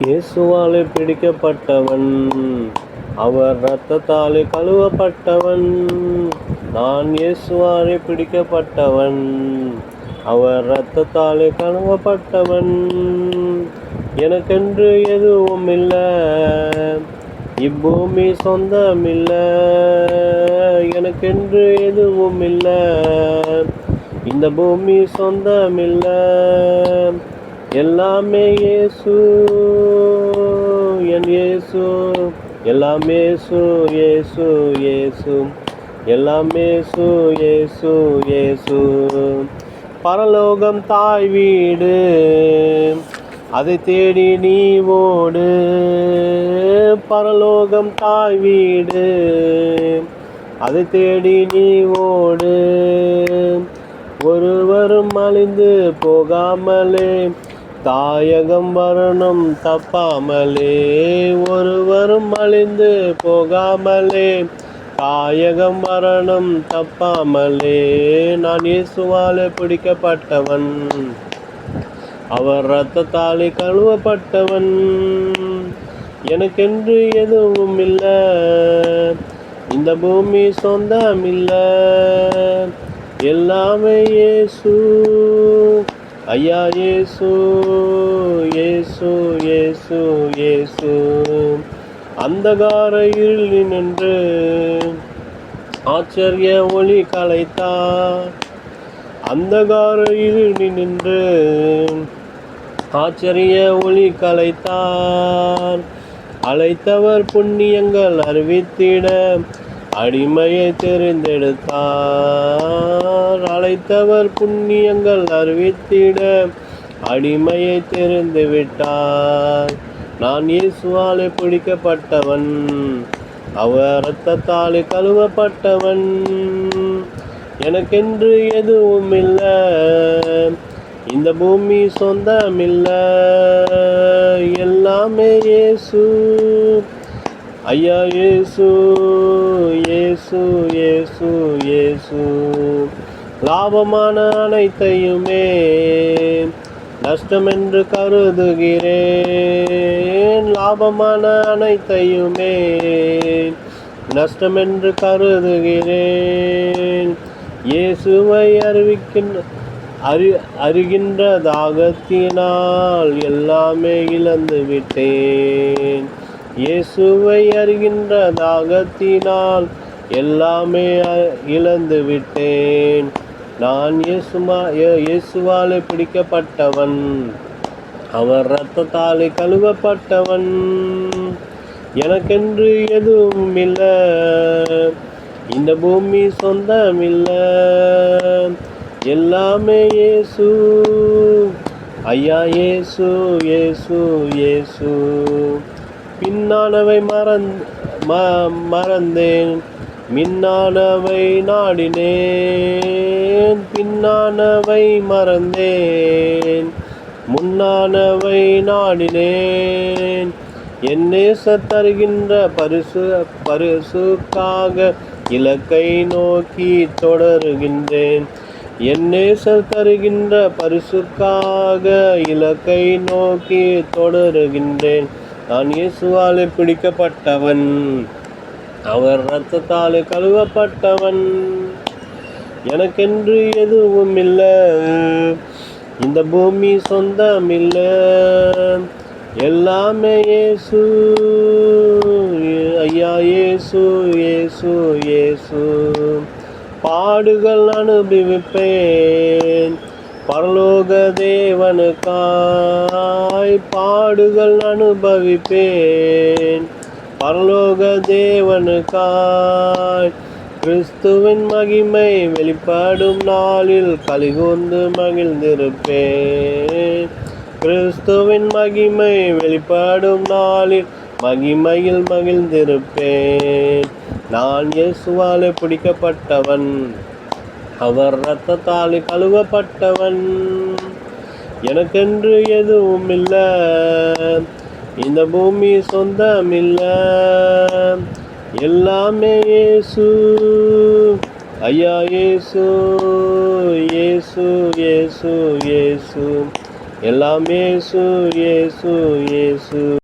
இயேசுவாலே பிடிக்கப்பட்டவன், அவர் இரத்தத்தாலே கழுவப்பட்டவன். நான் இயேசுவாலே பிடிக்கப்பட்டவன், அவர் இரத்தத்தாலே கழுவப்பட்டவன். எனக்கென்று எதுவும் இல்ல, இப்பூமி சொந்தமில்ல. எனக்கென்று எதுவும் இல்ல, இந்த பூமி சொந்தமில்ல. எல்லாமே இயேசு, என் இயேசு. எல்லாம் இயேசு, இயேசு, இயேசு. எல்லாம் இயேசு, இயேசு, இயேசு. பரலோகம் தாய் வீடு, அதை தேடி நீ ஓடு. பரலோகம் தாய் வீடு, அதை தேடி நீ ஓடு. ஒருவரும் அழிந்து போகாமலே தாயகம் வரணும் தப்பாமலே. ஒருவரும் அழிந்து போகாமலே தாயகம் வரணும் தப்பாமலே. நான் இயேசுவாலே பிடிக்கப்பட்டவன், அவர் இரத்தத்தாலே கழுவப்பட்டவன். எனக்கென்று எதுவும் இல்ல, இந்த பூமி சொந்தமில்ல. எல்லாமே இயேசு, ஐயா இயேசு, இயேசு, இயேசு, இயேசு. அந்தகார இருளில் நின்று ஆச்சரிய ஒளி கலைத்தார். அந்தகார இருளில் நின்று ஆச்சரிய ஒளி கலைத்தார். அழைத்தவர் புண்ணியங்கள் அறிவித்திட அடிமையை தெரிந்தெடுத்தார். அழைத்தவர் புண்ணியங்கள் அறிவித்திட அடிமையை தெரிந்து விட்டார். நான் இயேசுவாலே பிடிக்கப்பட்டவன், அவர் இரத்தத்தாலே கழுவப்பட்டவன். எனக்கென்று எதுவும் இல்ல, இந்த பூமி சொந்தமில்ல. எல்லாமே இயேசு, ஐயா இயேசு, இயேசு, இயேசு, இயேசு. லாபமான அனைத்தையுமே நஷ்டமென்று கருதுகிறேன். லாபமான அனைத்தையுமே நஷ்டமென்று கருதுகிறேன். இயேசுவை அறிகின்ற தாகத்தினால் எல்லாமே இழந்து விட்டேன். இயேசுவை அறிகின்ற தாகத்தினால் எல்லாமே இழந்து விட்டேன். நான் இயேசுவாலே பிடிக்கப்பட்டவன், அவர் இரத்தத்தாலே கழுவப்பட்டவன். எனக்கென்று எதுவும் இல்ல, இந்த பூமி சொந்தமில்ல. எல்லாமே இயேசு, ஐயா இயேசு, இயேசு, இயேசு. பின்னானவை மறந்தேன், மின்னானவை நாடினேன். பின்னானவை மறந்தேன், முன்னானவை நாடினேன். என் நேசர் தருகின்ற பரிசுக்காக இலக்கை நோக்கி தொடருகின்றேன். என் நேசர் தருகின்ற பரிசுக்காக இலக்கை நோக்கி தொடருகின்றேன். நான் இயேசுவாலே பிடிக்கப்பட்டவன், அவர் இரத்தத்தாலே கழுவப்பட்டவன். எனக்கென்று எதுவும் இல்ல, இந்த பூமி சொந்தமில்ல. எல்லாமே இயேசு, ஐயா இயேசு, இயேசு, இயேசு. பாடுகள் அனுபவிப்பேன் பரலோக தேவனுக்காய். பாடுகள் அனுபவிப்பேன் பரலோக தேவனுக்காய். கிறிஸ்துவின் மகிமை வெளிப்படும் நாளில் கலிகூர்ந்து மகிழ்ந்திருப்பேன். கிறிஸ்துவின் மகிமை வெளிப்படும் நாளில் மகிமையில் மகிழ்ந்திருப்பேன். நான் இயேசுவாலே பிடிக்கப்பட்டவன், அவர் இரத்தத்தாலே கழுவப்பட்டவன். எனக்கென்று எதுவும் இல்ல, இந்த பூமி சொந்தமில்ல. எல்லாமே இயேசு, ஐயா இயேசு, இயேசு, இயேசு, இயேசு. எல்லாம் இயேசு இயேசு இயேசு.